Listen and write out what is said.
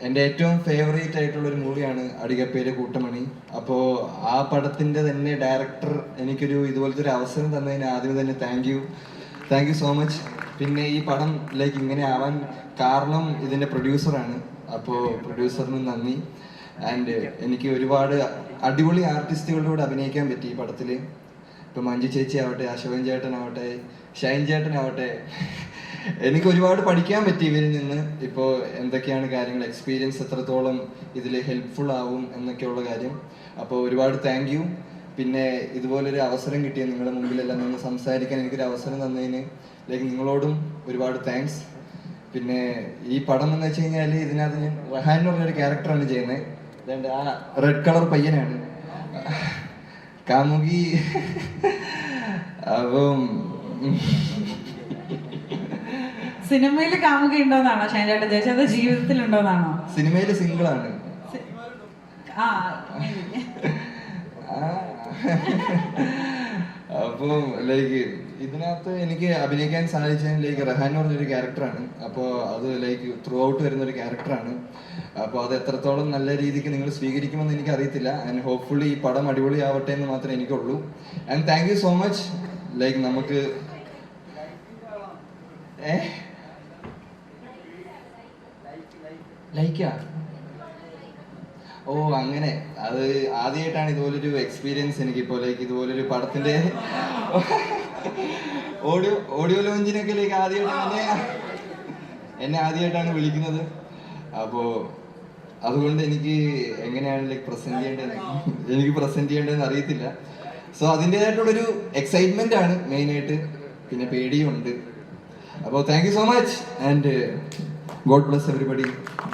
എൻ്റെ ഏറ്റവും ഫേവറേറ്റ് ആയിട്ടുള്ള ഒരു മൂവിയാണ് അടികപ്പേര് കൂട്ടമണി. അപ്പോൾ ആ പടത്തിൻ്റെ തന്നെ ഡയറക്ടർ എനിക്കൊരു ഇതുപോലത്തെ ഒരു അവസരം തന്നതിന് ആദ്യം തന്നെ താങ്ക് യു സോ മച്ച്. പിന്നെ ഈ പടം ലൈക്ക് ഇങ്ങനെ ആവാൻ കാരണം ഇതിൻ്റെ പ്രൊഡ്യൂസറാണ്. അപ്പോൾ പ്രൊഡ്യൂസറിന് നന്ദി. ആൻഡ് എനിക്ക് ഒരുപാട് അടിപൊളി ആർട്ടിസ്റ്റുകളുടെ കൂടെ അഭിനയിക്കാൻ പറ്റി ഈ പടത്തിൽ. ഇപ്പം മഞ്ജു ചേച്ചി ആവട്ടെ, അശോകൻ ചേട്ടനാവട്ടെ, ഷൈൻ ചേട്ടനാവട്ടെ, എനിക്ക് ഒരുപാട് പഠിക്കാൻ പറ്റി ഇവരിൽ നിന്ന്. ഇപ്പോൾ എന്തൊക്കെയാണ് കാര്യങ്ങൾ, എക്സ്പീരിയൻസ് എത്രത്തോളം ഇതിൽ ഹെൽപ്ഫുൾ ആവും എന്നൊക്കെയുള്ള കാര്യം. അപ്പോൾ ഒരുപാട് താങ്ക് യു. പിന്നെ ഇതുപോലൊരു അവസരം കിട്ടിയ നിങ്ങളുടെ മുമ്പിലെല്ലാം നിന്ന് സംസാരിക്കാൻ എനിക്കൊരു അവസരം തന്നതിന് ലൈക്ക് നിങ്ങളോടും ഒരുപാട് താങ്ക്സ്. പിന്നെ ഈ പടം എന്ന് വെച്ച് കഴിഞ്ഞാൽ ഇതിനകത്ത് ഞാൻ റഹാൻ എന്ന് പറഞ്ഞൊരു ക്യാരക്ടറാണ് ചെയ്യുന്നത്. അതുകൊണ്ട് ആ റെഡ് കളർ പയ്യനാണ് കാമുകി. അപ്പം സിനിമയിൽ കാമുക ഉണ്ടോന്നാണോ ഷൈൻ ചേട്ടൻ ചോദിച്ചത്, അതോ ജീവിതത്തിൽ ഉണ്ടോന്നാണോ? സിനിമയിൽ സിംഗിളാണ്. അപ്പം ലൈക്ക് ഇതിനകത്ത് എനിക്ക് അഭിനയിക്കാൻ സാധിച്ചത് ലൈക്ക് റഹാൻ എന്ന് പറഞ്ഞൊരു ക്യാരക്ടറാണ്. അപ്പോൾ അത് ലൈക്ക് ത്രൂ ഔട്ട് വരുന്നൊരു ക്യാരക്ടറാണ്. അപ്പോൾ അത് എത്രത്തോളം നല്ല രീതിക്ക് നിങ്ങൾ സ്വീകരിക്കുമെന്ന് എനിക്ക് അറിയത്തില്ല. ആൻഡ് ഹോപ്പ്ഫുള്ളി ഈ പടം അടിപൊളി ആവട്ടെ എന്ന് മാത്രമേ എനിക്കുള്ളൂ. And thank you so much. Like നമുക്ക് ലൈക്കാ ഓ അങ്ങനെ അത് ആദ്യമായിട്ടാണ് ഇതുപോലൊരു എക്സ്പീരിയൻസ് എനിക്കിപ്പോൾ ലൈക്ക് ഇതുപോലൊരു പടത്തിന്റെ ഓഡിയോ ലോഞ്ചിനൊക്കെ ലൈക്ക് ആദ്യമായിട്ടാണ് എന്നെ ആദ്യമായിട്ടാണ് വിളിക്കുന്നത്. അപ്പോൾ അതുകൊണ്ട് എനിക്ക് എങ്ങനെയാണ് ലൈക്ക് പ്രസന്റ് ചെയ്യേണ്ടതെന്ന് അറിയത്തില്ല. സോ അതിൻ്റെതായിട്ടുള്ളൊരു എക്സൈറ്റ്മെന്റ് ആണ് മെയിനായിട്ട്. പിന്നെ പേടിയും ഉണ്ട്. അപ്പോൾ thank you so much and God bless everybody.